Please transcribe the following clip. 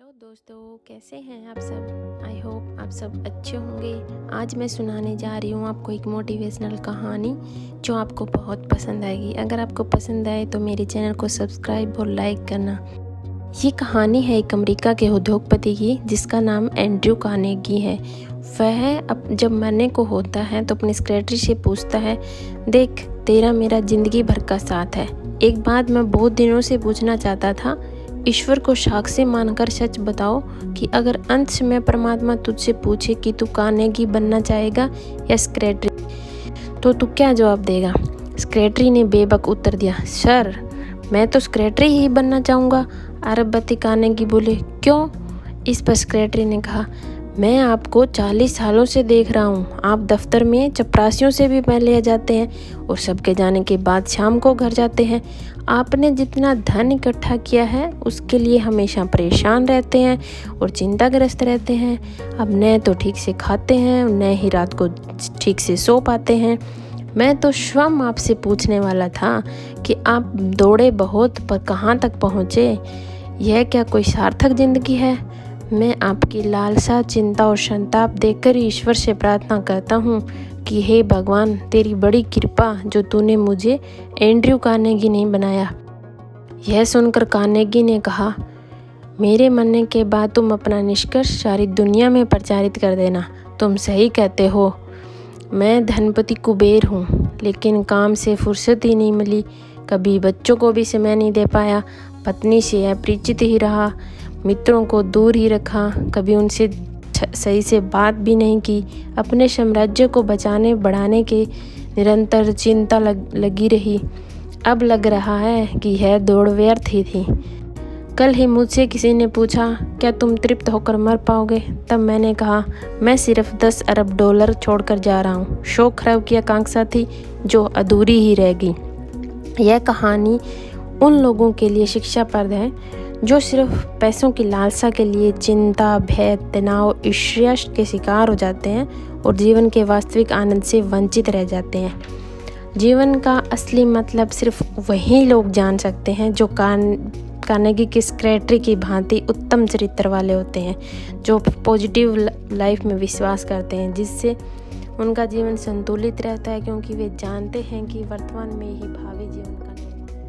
Hello दोस्तों, कैसे हैं आप सब। आई होप आप सब अच्छे होंगे। आज मैं सुनाने जा रही हूँ आपको एक मोटिवेशनल कहानी जो आपको बहुत पसंद आएगी। अगर आपको पसंद आए तो मेरे चैनल को सब्सक्राइब और लाइक करना। ये कहानी है एक अमेरिका के उद्योगपति की जिसका नाम एंड्रयू कार्नेगी है। वह अब जब मरने को होता है तो अपने सेक्रेटरी से पूछता है, देख तेरा मेरा ज़िंदगी भर का साथ है। एक बात मैं बहुत दिनों से पूछना चाहता था, ईश्वर को साक्षी मानकर सच बताओ कि अगर अंत में परमात्मा तुझसे पूछे कि तू कार्नेगी बनना चाहेगा या सेक्रेटरी, तो तू क्या जवाब देगा। सेक्रेटरी ने बेबक उत्तर दिया, सर मैं तो सेक्रेटरी ही बनना चाहूँगा। अरबपति कार्नेगी बोले, क्यों। इस पर सेक्रेटरी ने कहा, मैं आपको 40 सालों से देख रहा हूँ। आप दफ्तर में चपरासियों से भी पहले आ जाते हैं और सबके जाने के बाद शाम को घर जाते हैं। आपने जितना धन इकट्ठा किया है उसके लिए हमेशा परेशान रहते हैं और चिंताग्रस्त रहते हैं। अब न तो ठीक से खाते हैं, न ही रात को ठीक से सो पाते हैं। मैं तो स्वयं आपसे पूछने वाला था कि आप दौड़े बहुत पर कहाँ तक पहुँचे। यह क्या कोई सार्थक जिंदगी है। मैं आपकी लालसा, चिंता और संताप देखकर ईश्वर से प्रार्थना करता हूँ कि हे भगवान, तेरी बड़ी कृपा जो तूने मुझे एंड्रयू कार्नेगी नहीं बनाया। यह सुनकर कार्नेगी ने कहा, मेरे मरने के बाद तुम अपना निष्कर्ष सारी दुनिया में प्रचारित कर देना। तुम सही कहते हो। मैं धनपति कुबेर हूँ, लेकिन काम से फुर्सत ही नहीं मिली। कभी बच्चों को भी समय नहीं दे पाया, पत्नी से अपरिचित ही रहा, मित्रों को दूर ही रखा, कभी उनसे सही से बात भी नहीं की। अपने साम्राज्य को बचाने बढ़ाने के निरंतर चिंता लगी रही। अब लग रहा है कि यह दौड़ व्यर्थ ही थी। कल ही मुझसे किसी ने पूछा, क्या तुम तृप्त होकर मर पाओगे। तब मैंने कहा, मैं सिर्फ 10 अरब डॉलर छोड़कर जा रहा हूँ। शौक खराब की आकांक्षा थी जो अधूरी ही रहेगी। यह कहानी उन लोगों के लिए शिक्षाप्रद है जो सिर्फ पैसों की लालसा के लिए चिंता, भय, तनाव, ईर्ष्या के शिकार हो जाते हैं और जीवन के वास्तविक आनंद से वंचित रह जाते हैं। जीवन का असली मतलब सिर्फ वही लोग जान सकते हैं जो कार्नेगी के सेक्रेटरी की भांति उत्तम चरित्र वाले होते हैं, जो पॉजिटिव लाइफ में विश्वास करते हैं, जिससे उनका जीवन संतुलित रहता है, क्योंकि वे जानते हैं कि वर्तमान में ही भावी जीवन